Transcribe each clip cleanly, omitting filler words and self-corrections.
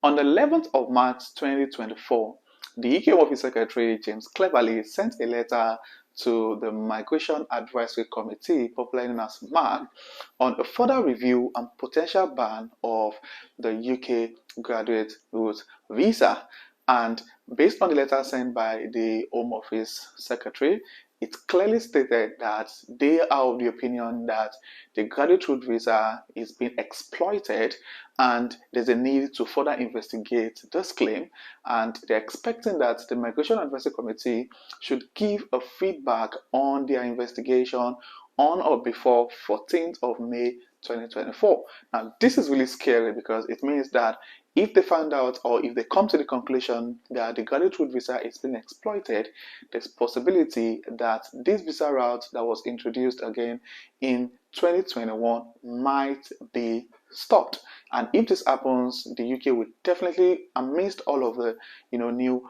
On the 11th of March 2024, the UK Home Office Secretary James Cleverly sent a letter to the Migration Advisory Committee, popularly known as MAG, on a further review and potential ban of the UK graduate route visa. And based on the letter sent by the Home Office Secretary, it clearly stated that they are of the opinion that the graduate route visa is being exploited and there's a need to further investigate this claim, and they're expecting that the Migration Advisory Committee should give a feedback on their investigation on or before 14th of May 2024. Now, this is really scary because it means that if they find out or if they come to the conclusion that the graduate route visa is being exploited, there's possibility that this visa route that was introduced again in 2021 might be stopped. And if this happens, the UK will definitely, amidst all of the new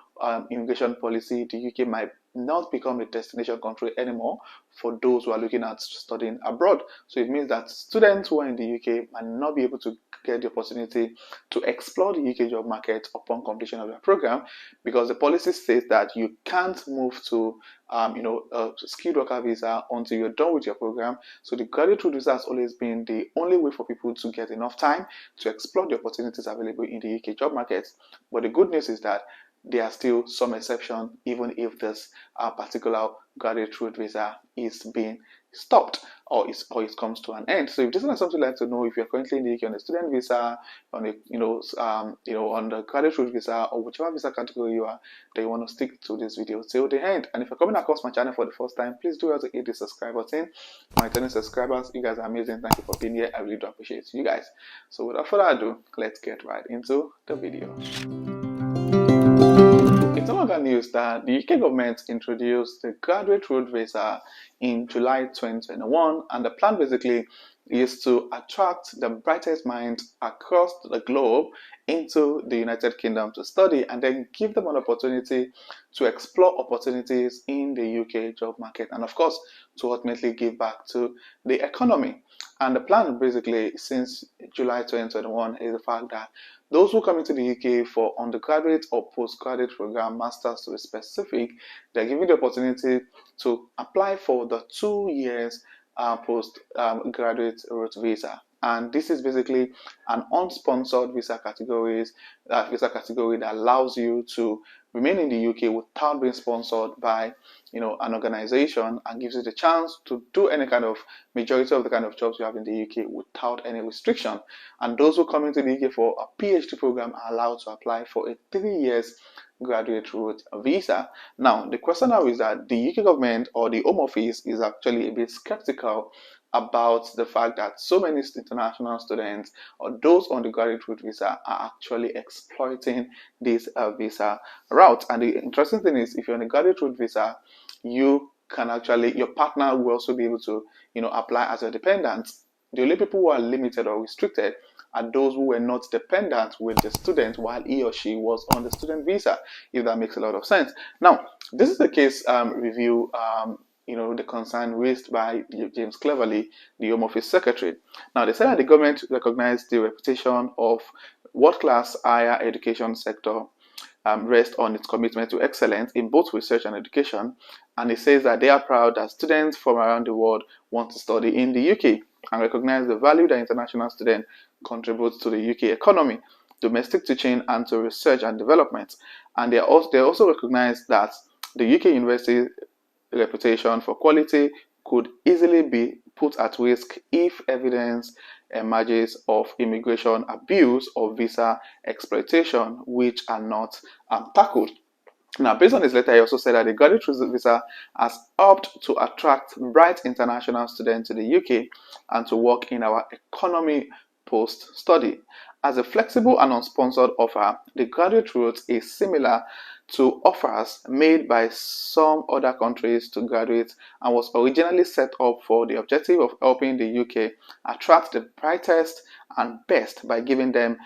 immigration policy, the UK might not become a destination country anymore for those who are looking at studying abroad. So it means that students who are in the UK might not be able to get the opportunity to explore the UK job market upon completion of their program, because the policy states that you can't move to a skilled worker visa until you're done with your program. So the graduate route visa has always been the only way for people to get enough time to explore the opportunities available in the UK job market. But the good news is that there are still some exceptions, even if this particular graduate route visa is being stopped or it comes to an end. So if this is something you'd like to know, if you're currently in the UK on a student visa, on a on the graduate route visa, or whichever visa category you are, then you want to stick to this video till the end. And if you're coming across my channel for the first time, please do also hit the subscribe button. My returning subscribers, you guys are amazing. Thank you for being here. I really do appreciate you guys. So without further ado, let's get right into the video. It's no longer news that the UK government introduced the graduate route visa in July 2021, and the plan basically is to attract the brightest minds across the globe into the United Kingdom to study and then give them an opportunity to explore opportunities in the UK job market, and of course to ultimately give back to the economy. And the plan basically since July 2021 is the fact that those who come into the UK for undergraduate or postgraduate program, masters to be specific, they're given the opportunity to apply for the 2 years postgraduate route visa. And this is basically an unsponsored visa category that allows you to remain in the UK without being sponsored by an organization, and gives you the chance to do any kind of majority of the kind of jobs you have in the UK without any restriction. And those who come into the UK for a PhD program are allowed to apply for a 3 years graduate route visa. Now, the question now is that the UK government or the Home Office is actually a bit skeptical about the fact that so many international students or those on the graduate route visa are actually exploiting this visa route. And the interesting thing is, if you're on a graduate route visa, you can actually, your partner will also be able to apply as a dependent. The only people who are limited or restricted are those who were not dependent with the student while he or she was on the student visa, if that makes a lot of sense. Now, this is the case review, the concern raised by James Cleverly, the Home Office Secretary. Now, they said that the government recognized the reputation of world-class higher education sector rest on its commitment to excellence in both research and education, and it says that they are proud that students from around the world want to study in the UK and recognize the value that international students contribute to the UK economy, domestic teaching, and to research and development. And they also recognize that the UK university reputation for quality could easily be put at risk if evidence emerges of immigration abuse or visa exploitation, which are not tackled. Now, based on this letter, he also said that the graduate visa has helped to attract bright international students to the UK and to work in our economy post-study. As a flexible and unsponsored offer, the graduate route is similar to offers made by some other countries to graduates and was originally set up for the objective of helping the UK attract the brightest and best by giving them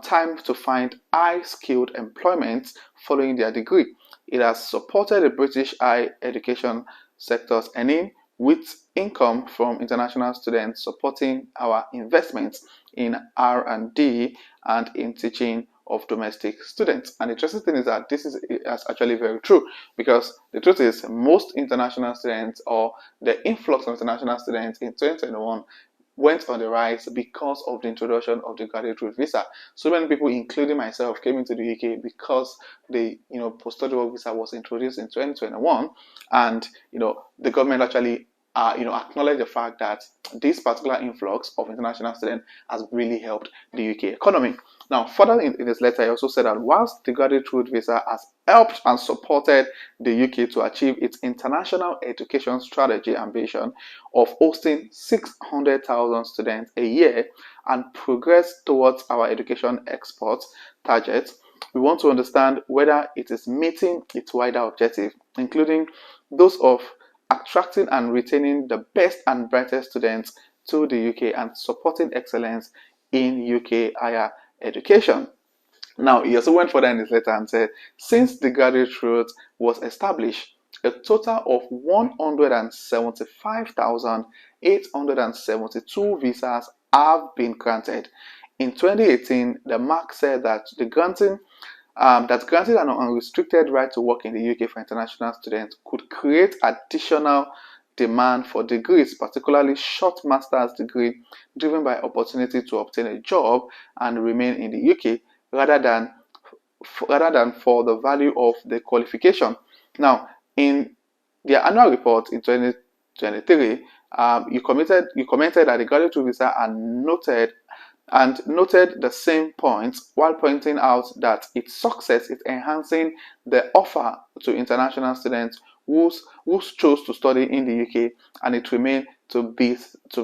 time to find high-skilled employment following their degree. It has supported the British higher education sector's earning, with income from international students supporting our investments in R&D and in teaching of domestic students. And the interesting thing is that this is actually very true, because the truth is most international students, or the influx of international students in 2021, went on the rise because of the introduction of the graduate route visa. So many people, including myself, came into the UK because the post-study work visa was introduced in 2021, and the government actually acknowledge the fact that this particular influx of international students has really helped the UK economy. Now, further in this letter, I also said that whilst the graduate route visa has helped and supported the UK to achieve its international education strategy ambition of hosting 600,000 students a year and progress towards our education export target, we want to understand whether it is meeting its wider objective, including those of attracting and retaining the best and brightest students to the UK and supporting excellence in UK higher education. Now, he also went further in his letter and said, since the graduate route was established, a total of 175,872 visas have been granted. In 2018, the MAC said that granting an unrestricted right to work in the UK for international students could create additional demand for degrees, particularly short master's degree, driven by opportunity to obtain a job and remain in the UK, rather than for the value of the qualification. Now, in their annual report in 2023, you commented that the graduate visa noted the same points, while pointing out that its success is enhancing the offer to international students who chose to study in the UK, and it remains to be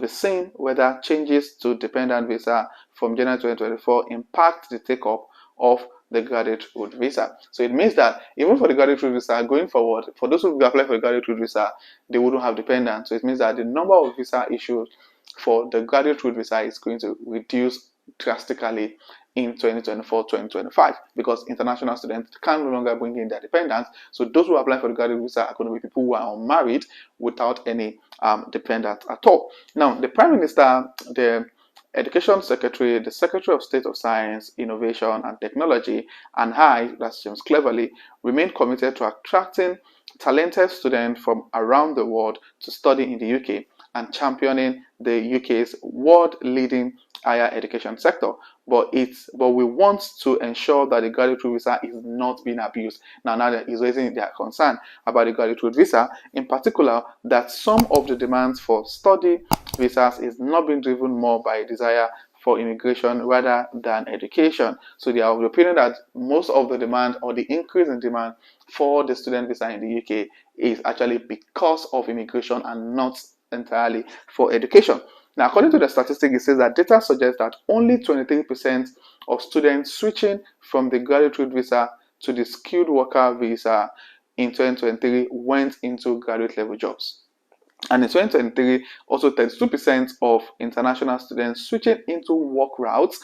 seen whether changes to dependent visa from January 2024 impact the take-up of the graduate route visa. So it means that even for the graduate route visa going forward, for those who apply for the graduate route visa, they wouldn't have dependents. So it means that the number of visa issued for the graduate route visa is going to reduce drastically in 2024-2025, because international students can no longer bring in their dependents. So those who apply for the graduate visa are going to be people who are unmarried without any dependents at all. Now, the Prime Minister, the Education Secretary, the Secretary of State of Science, Innovation and Technology, and I, that's James Cleverly, remain committed to attracting talented students from around the world to study in the UK and championing the UK's world-leading higher education sector. But we want to ensure that the graduate route visa is not being abused. Now that is raising their concern about the graduate route visa, in particular, that some of the demands for study visas is not being driven more by a desire for immigration rather than education. So they are of the opinion that most of the demand, or the increase in demand for the student visa in the UK, is actually because of immigration and not entirely for education. Now, according to the statistic, it says that data suggests that only 23% of students switching from the graduate route visa to the skilled worker visa in 2023 went into graduate level jobs. And in 2023, also 32% of international students switching into work routes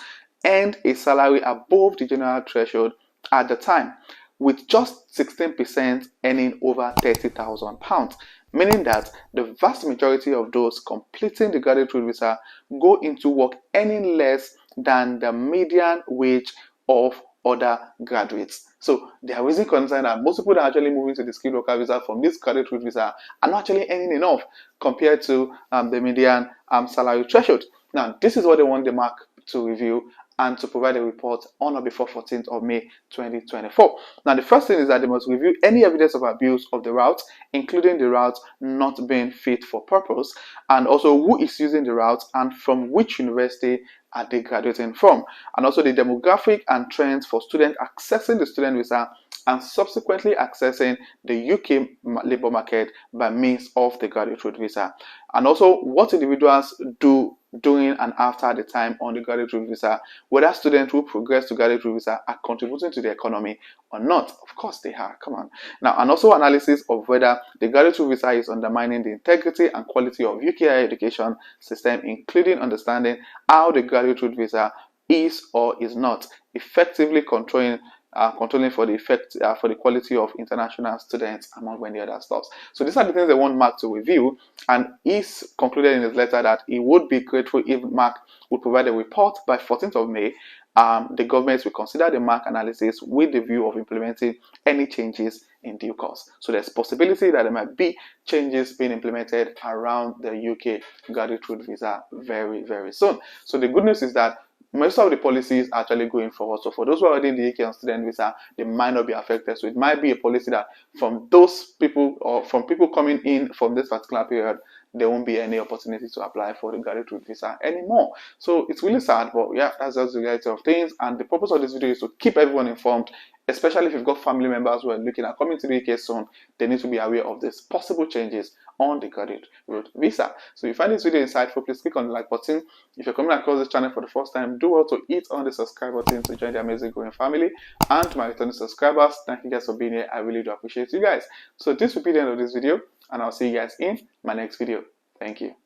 earned a salary above the general threshold at the time, with just 16% earning over £30,000, meaning that the vast majority of those completing the graduate route visa go into work earning less than the median wage of other graduates. So they are raising concern that most people that are actually moving to the skilled worker visa from this graduate route visa are not actually earning enough compared to the median salary threshold. Now, this is what they want the MAC to review and to provide a report on or before 14th of May 2024. Now, the first thing is that they must review any evidence of abuse of the route, including the route not being fit for purpose, and also who is using the route and from which university are they graduating from, and also the demographic and trends for students accessing the student visa and subsequently accessing the UK labour market by means of the graduate route visa, and also what individuals do during and after the time on the graduate route visa, whether students who progress to graduate route visa are contributing to the economy or not. Of course they are, come on. Now, and also analysis of whether the graduate route visa is undermining the integrity and quality of UK higher education system, including understanding how the graduate route visa is or is not effectively controlling for the quality of international students, among many other stuff. So these are the things they want Mark to review, and he's concluded in his letter that he would be grateful if Mark would provide a report by 14th of May the government will consider the mark analysis with the view of implementing any changes in due course. So there's possibility that there might be changes being implemented around the UK graduate route visa very, very soon. So the good news is that most of the policies are actually going forward. So for those who are already in the UK on student visa, they might not be affected. So it might be a policy that from those people or from people coming in from this particular period, there won't be any opportunity to apply for the graduate route visa anymore. So it's really sad, but yeah, that's just the reality of things. And the purpose of this video is to keep everyone informed, especially if you've got family members who are looking at coming to the UK soon. They need to be aware of these possible changes on the graduate route visa. So if you find this video insightful, please click on the like button. If you're coming across this channel for the first time, do well to hit on the subscribe button to join the amazing growing family. And to my returning subscribers, thank you guys for being here. I really do appreciate you guys. So this will be the end of this video, and I'll see you guys in my next video. Thank you.